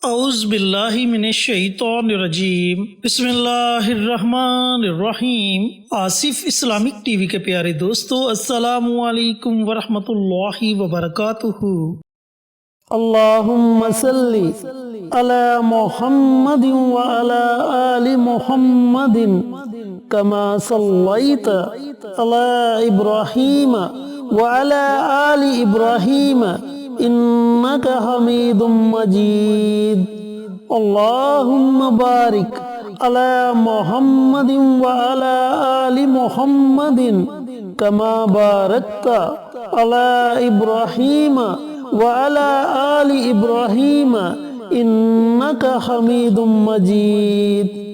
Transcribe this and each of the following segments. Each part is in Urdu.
اعوذ باللہ من الشیطان الرجیم، بسم اللہ الرحمن الرحیم۔ آصف اسلامک ٹی وی کے پیارے دوستو، السلام علیکم ورحمۃ اللہ وبرکاتہ۔ اللہم صلی علی محمد وعلی آل محمد کما صلیت علی ابراہیم وعلی آل ابراہیم انک حمید مجید۔ اللہم بارک علی محمد وعلی آل محمد کما بارکت علی ابراہیم وعلی آل ابراہیم انک حمید مجید۔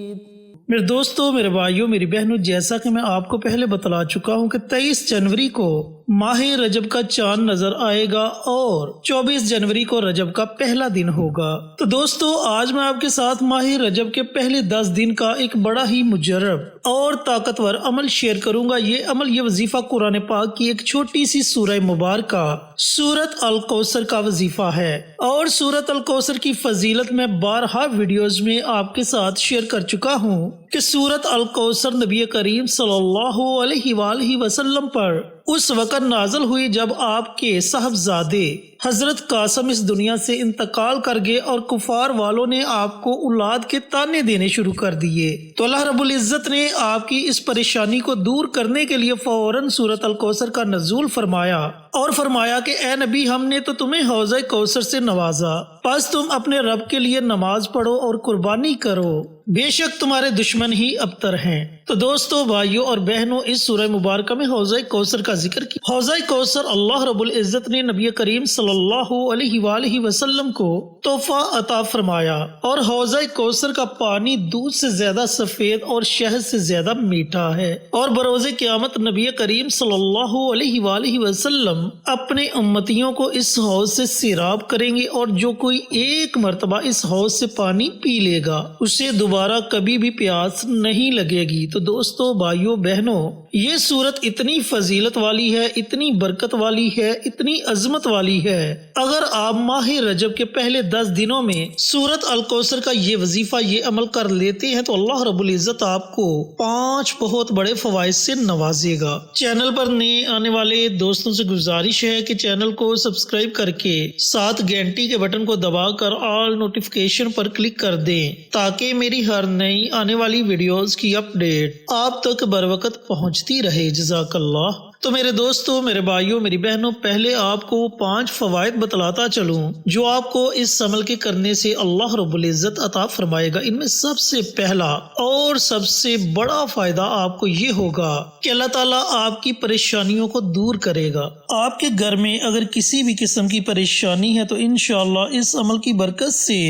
میرے دوستو، میرے بھائیوں، میری بہنوں، جیسا کہ میں آپ کو پہلے بتلا چکا ہوں کہ 23 جنوری کو ماہ رجب کا چاند نظر آئے گا اور 24 جنوری کو رجب کا پہلا دن ہوگا۔ تو دوستو، آج میں آپ کے ساتھ ماہ رجب کے پہلے 10 دن کا ایک بڑا ہی مجرب اور طاقتور عمل شیئر کروں گا۔ یہ وظیفہ قرآن پاک کی ایک چھوٹی سی سورہ مبارکہ سورۃ الکوثر کا وظیفہ ہے، اور سورۃ الکوثر کی فضیلت میں بارہا ویڈیوز میں آپ کے ساتھ شیئر کر چکا ہوں کہ سورۃ الکوثر نبی کریم صلی اللہ علیہ وآلہ وسلم پر اس وقت نازل ہوئی جب آپ کے صاحبزادے حضرت قاسم اس دنیا سے انتقال کر گئے اور کفار والوں نے آپ کو اولاد کے تانے دینے شروع کر دیے۔ تو اللہ رب العزت نے آپ کی اس پریشانی کو دور کرنے کے لیے فوراً سورۃ الکوثر کا نزول فرمایا اور فرمایا کہ اے نبی، ہم نے تو تمہیں حوضہ کوثر سے نوازا، پس تم اپنے رب کے لیے نماز پڑھو اور قربانی کرو، بے شک تمہارے دشمن ہی ابتر ہیں۔ تو دوستو، بھائیوں اور بہنوں، اس سورہ مبارکہ میں حوضہ کوثر کا ذکر کیا۔ حوضہ کوثر اللہ رب العزت نے نبی کریم صلی اللہ علیہ وآلہ وسلم کو تحفہ عطا فرمایا، اور حوضہ کوثر کا پانی دودھ سے زیادہ سفید اور شہد سے زیادہ میٹھا ہے، اور بروز قیامت نبی کریم صلی اللہ علیہ وآلہ وسلم اپنے امتیوں کو اس حوض سے سیراب کریں گے، اور جو کوئی ایک مرتبہ اس حوض سے پانی پی لے گا اسے دوبارہ کبھی بھی پیاس نہیں لگے گی۔ تو دوستو، بھائیوں، بہنوں، یہ سورت اتنی فضیلت والی ہے، اتنی برکت والی ہے، اتنی عظمت والی ہے۔ اگر آپ ماہ رجب کے پہلے 10 دنوں میں سورت الکوثر کا یہ وظیفہ، یہ عمل کر لیتے ہیں تو اللہ رب العزت آپ کو 5 بہت بڑے فوائد سے نوازے گا۔ چینل پر نئے آنے والے دوستوں سے گزارش ہے کہ چینل کو سبسکرائب کر کے ساتھ گھنٹی کے بٹن کو دبا کر آل نوٹیفیکیشن پر کلک کر دیں، تاکہ میری ہر نئی آنے والی ویڈیوز کی اپڈیٹ آپ تک بر وقت پہنچتی رہے۔ جزاک اللہ۔ تو میرے دوستو، میرے بھائیوں، میری بہنوں، پہلے آپ کو 5 فوائد بتلاتا چلوں جو آپ کو اس عمل کے کرنے سے اللہ رب العزت عطا فرمائے گا۔ ان میں سب سے پہلا اور سب سے بڑا فائدہ آپ کو یہ ہوگا کہ اللہ تعالیٰ آپ کی پریشانیوں کو دور کرے گا۔ آپ کے گھر میں اگر کسی بھی قسم کی پریشانی ہے تو انشاءاللہ اس عمل کی برکت سے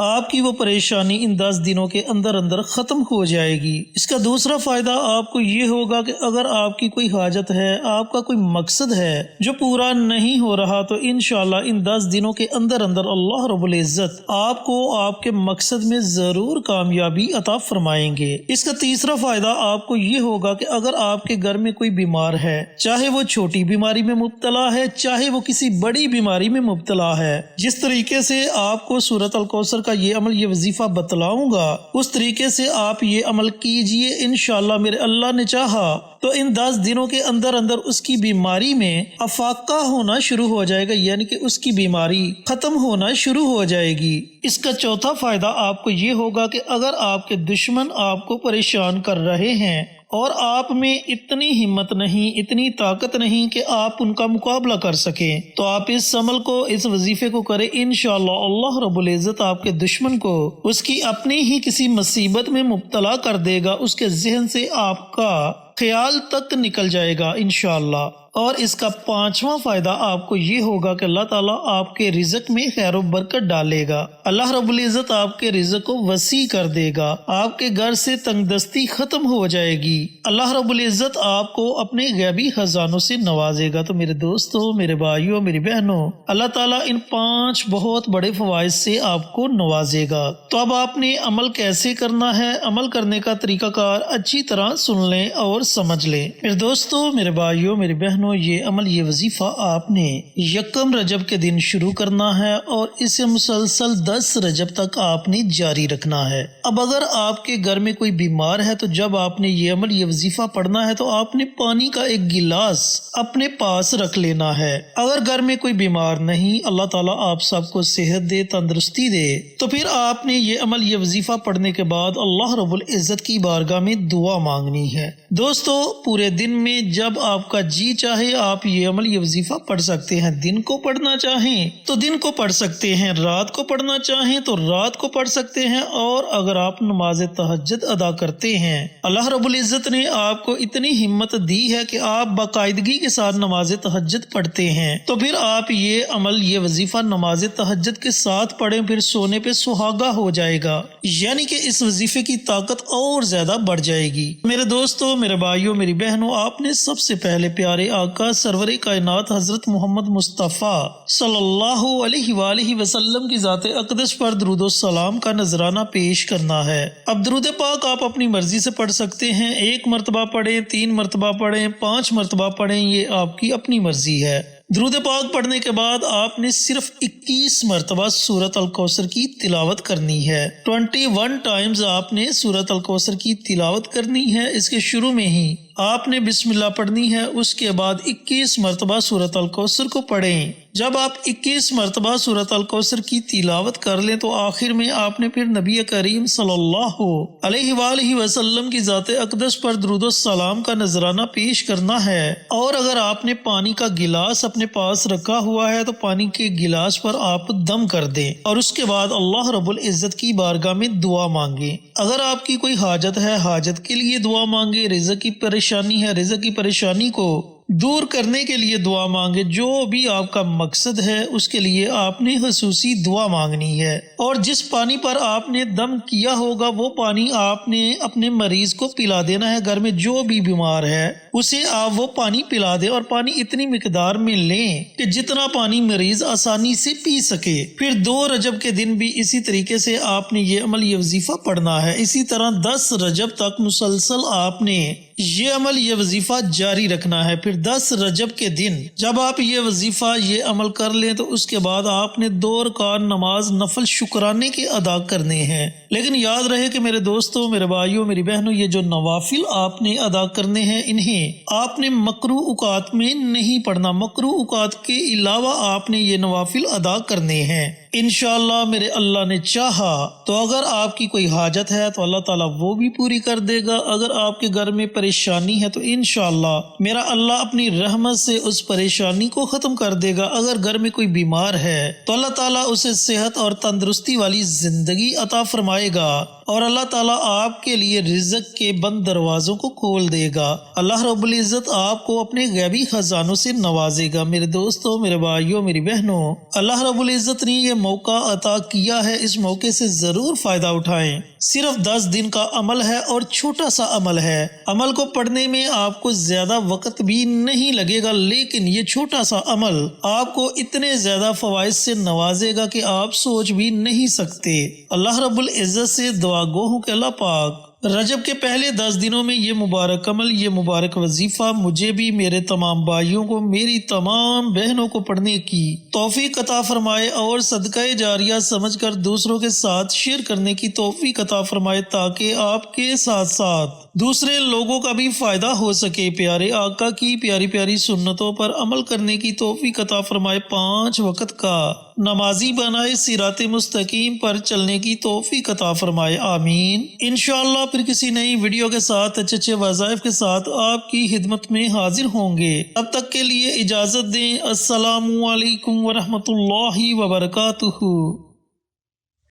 آپ کی وہ پریشانی ان 10 دنوں کے اندر اندر ختم ہو جائے گی۔ اس کا دوسرا فائدہ آپ کو یہ ہوگا کہ اگر آپ کی کوئی حاجت ہے، آپ کا کوئی مقصد ہے جو پورا نہیں ہو رہا، تو انشاءاللہ ان 10 دنوں کے اندر اندر اللہ رب العزت آپ کو آپ کے مقصد میں ضرور کامیابی عطا فرمائیں گے۔ اس کا تیسرا فائدہ آپ کو یہ ہوگا کہ اگر آپ کے گھر میں کوئی بیمار ہے، چاہے وہ چھوٹی بیماری میں مبتلا ہے، چاہے وہ کسی بڑی بیماری میں مبتلا ہے، جس طریقے سے آپ کو سورۃ الکوثر کا یہ عمل، یہ وظیفہ بتلاؤں گا، اس طریقے سے آپ یہ عمل کیجئے۔ انشاءاللہ میرے اللہ نے چاہا تو ان 10 دنوں کے اندر اندر اس کی بیماری میں افاقہ ہونا شروع ہو جائے گا، یعنی کہ اس کی بیماری ختم ہونا شروع ہو جائے گی۔ اس کا چوتھا فائدہ آپ کو یہ ہوگا کہ اگر آپ کے دشمن آپ کو پریشان کر رہے ہیں اور آپ میں اتنی ہمت نہیں، اتنی طاقت نہیں کہ آپ ان کا مقابلہ کر سکیں، تو آپ اس عمل کو، اس وظیفے کو کریں۔ انشاءاللہ اللہ رب العزت آپ کے دشمن کو اس کی اپنی ہی کسی مصیبت میں مبتلا کر دے گا، اس کے ذہن سے آپ کا خیال تک نکل جائے گا انشاءاللہ۔ اور اس کا 5واں فائدہ آپ کو یہ ہوگا کہ اللہ تعالیٰ آپ کے رزق میں خیر و برکت ڈالے گا۔ اللہ رب العزت آپ کے رزق کو وسیع کر دے گا، آپ کے گھر سے تنگ دستی ختم ہو جائے گی، اللہ رب العزت آپ کو اپنے غیبی خزانوں سے نوازے گا۔ تو میرے دوستو، میرے بھائیوں، میری بہنوں، اللہ تعالیٰ ان 5 بہت بڑے فوائد سے آپ کو نوازے گا۔ تو اب آپ نے عمل کیسے کرنا ہے، عمل کرنے کا طریقہ کار اچھی طرح سن لیں اور سمجھ لیں۔ میرے دوستو، میرے بھائیوں، میری بہنوں، بہنوں یہ عمل یہ وظیفہ آپ نے یکم رجب کے دن شروع کرنا ہے اور اسے مسلسل 10 رجب تک آپ نے جاری رکھنا ہے۔ اب اگر آپ کے گھر میں کوئی بیمار ہے تو جب آپ نے یہ عمل یہ وظیفہ پڑھنا ہے تو آپ نے پانی کا ایک گلاس اپنے پاس رکھ لینا ہے۔ اگر گھر میں کوئی بیمار نہیں، اللہ تعالیٰ آپ سب کو صحت دے، تندرستی دے، تو پھر آپ نے یہ عمل یہ وظیفہ پڑھنے کے بعد اللہ رب العزت کی بارگاہ میں دعا مانگنی ہے۔ دوستو پورے دن میں جب آپ کا جی چاہے آپ یہ عمل یہ وظیفہ پڑھ سکتے ہیں۔ دن کو پڑھنا چاہیں تو دن کو پڑھ سکتے ہیں، رات کو پڑھنا چاہیں تو رات کو پڑھ سکتے ہیں، اور اگر آپ نماز تہجد ادا کرتے ہیں، اللہ رب العزت نے آپ کو اتنی ہمت دی ہے کہ آپ باقاعدگی کے ساتھ نماز تہجد پڑھتے ہیں، تو پھر آپ یہ عمل یہ وظیفہ نماز تہجد کے ساتھ پڑھیں، پھر سونے پہ سہاگا ہو جائے گا، یعنی کہ اس وظیفے کی طاقت اور زیادہ بڑھ جائے گی۔ میرے دوستو، میرے بھائیوں، میری بہنوں، آپ نے سب سے پہلے پیارے آقا سرور کائنات حضرت محمد مصطفیٰ صلی اللہ علیہ وآلہ وسلم کی ذات اقدس پر درود و سلام کا نذرانہ پیش کرنا ہے۔ اب درود پاک آپ اپنی مرضی سے پڑھ سکتے ہیں، 1 مرتبہ پڑھیں، 3 مرتبہ پڑھیں، 5 مرتبہ پڑھیں، یہ آپ کی اپنی مرضی ہے۔ درود پاک پڑھنے کے بعد آپ نے صرف 21 مرتبہ سورۃ الکوثر کی تلاوت کرنی ہے۔ 21 ٹائمز آپ نے سورۃ الکوثر کی تلاوت کرنی ہے۔ اس کے شروع میں ہی آپ نے بسم اللہ پڑھنی ہے، اس کے بعد 21 مرتبہ سورۃ الکوثر کو پڑھیں۔ جب آپ 21 مرتبہ سورۃ الکوثر کی تلاوت کر لیں تو آخر میں آپ نے پھر نبی کریم صلی اللہ علیہ وآلہ وسلم کی ذات اقدس پر درود و سلام کا نذرانہ پیش کرنا ہے، اور اگر آپ نے پانی کا گلاس اپنے پاس رکھا ہوا ہے تو پانی کے گلاس پر آپ دم کر دیں، اور اس کے بعد اللہ رب العزت کی بارگاہ میں دعا مانگیں۔ اگر آپ کی کوئی حاجت ہے، حاجت کے لیے دعا مانگے، رزق کی پریشانی ہے، رزق کی پریشانی کو دور کرنے کے لیے دعا مانگے، جو بھی آپ کا مقصد ہے اس کے لیے آپ نے خصوصی دعا مانگنی ہے، اور جس پانی پر آپ نے دم کیا ہوگا وہ پانی آپ نے اپنے مریض کو پلا دینا ہے۔ گھر میں جو بھی بیمار ہے اسے آپ وہ پانی پلا دیں، اور پانی اتنی مقدار میں لیں کہ جتنا پانی مریض آسانی سے پی سکے۔ پھر 2 رجب کے دن بھی اسی طریقے سے آپ نے یہ عمل یہ وظیفہ پڑھنا ہے۔ اسی طرح 10 رجب تک مسلسل آپ نے یہ عمل یہ وظیفہ جاری رکھنا ہے۔ پھر 10 رجب کے دن جب آپ یہ وظیفہ یہ عمل کر لیں تو اس کے بعد آپ نے 2 رکعت نماز نفل شکرانے کے ادا کرنے ہیں۔ لیکن یاد رہے کہ میرے دوستوں، میرے بھائیوں، میری بہنوں، یہ جو نوافل آپ نے ادا کرنے ہیں انہیں آپ نے مکروہ اوقات میں نہیں پڑھنا، مکروہ اوقات کے علاوہ آپ نے یہ نوافل ادا کرنے ہیں۔ انشاءاللہ میرے اللہ نے چاہا تو اگر آپ کی کوئی حاجت ہے تو اللہ تعالیٰ وہ بھی پوری کر دے گا۔ اگر آپ کے گھر میں پریشانی ہے تو انشاءاللہ میرا اللہ اپنی رحمت سے اس پریشانی کو ختم کر دے گا۔ اگر گھر میں کوئی بیمار ہے تو اللہ تعالیٰ اسے صحت اور تندرستی والی زندگی عطا فرمائے گا، اور اللہ تعالیٰ آپ کے لیے رزق کے بند دروازوں کو کھول دے گا۔ اللہ رب العزت آپ کو اپنے غیبی خزانوں سے نوازے گا۔ میرے دوستوں، میرے بھائیوں، میری بہنوں، اللہ رب العزت نے یہ موقع عطا کیا ہے، اس موقع سے ضرور فائدہ اٹھائیں۔ صرف 10 دن کا عمل ہے اور چھوٹا سا عمل ہے۔ عمل کو پڑھنے میں آپ کو زیادہ وقت بھی نہیں لگے گا، لیکن یہ چھوٹا سا عمل آپ کو اتنے زیادہ فوائد سے نوازے گا کہ آپ سوچ بھی نہیں سکتے۔ اللہ رب العزت سے دعا گو ہوں کہ اللہ پاک رجب کے پہلے 10 دنوں میں یہ مبارک عمل، یہ مبارک وظیفہ مجھے بھی، میرے تمام بھائیوں کو، میری تمام بہنوں کو پڑھنے کی توفیق عطا فرمائے، اور صدقہ جاریہ سمجھ کر دوسروں کے ساتھ شیئر کرنے کی توفیق عطا فرمائے، تاکہ آپ کے ساتھ ساتھ دوسرے لوگوں کا بھی فائدہ ہو سکے۔ پیارے آقا کی پیاری پیاری سنتوں پر عمل کرنے کی توفیق عطا فرمائے، 5 وقت کا نمازی بنائے، صراط مستقیم پر چلنے کی توفیق عطا فرمائے، آمین۔ انشاءاللہ پھر کسی نئی ویڈیو کے ساتھ اچھے وظائف کے ساتھ آپ کی خدمت میں حاضر ہوں گے۔ تب تک کے لیے اجازت دیں۔ السلام علیکم ورحمۃ اللہ وبرکاتہ۔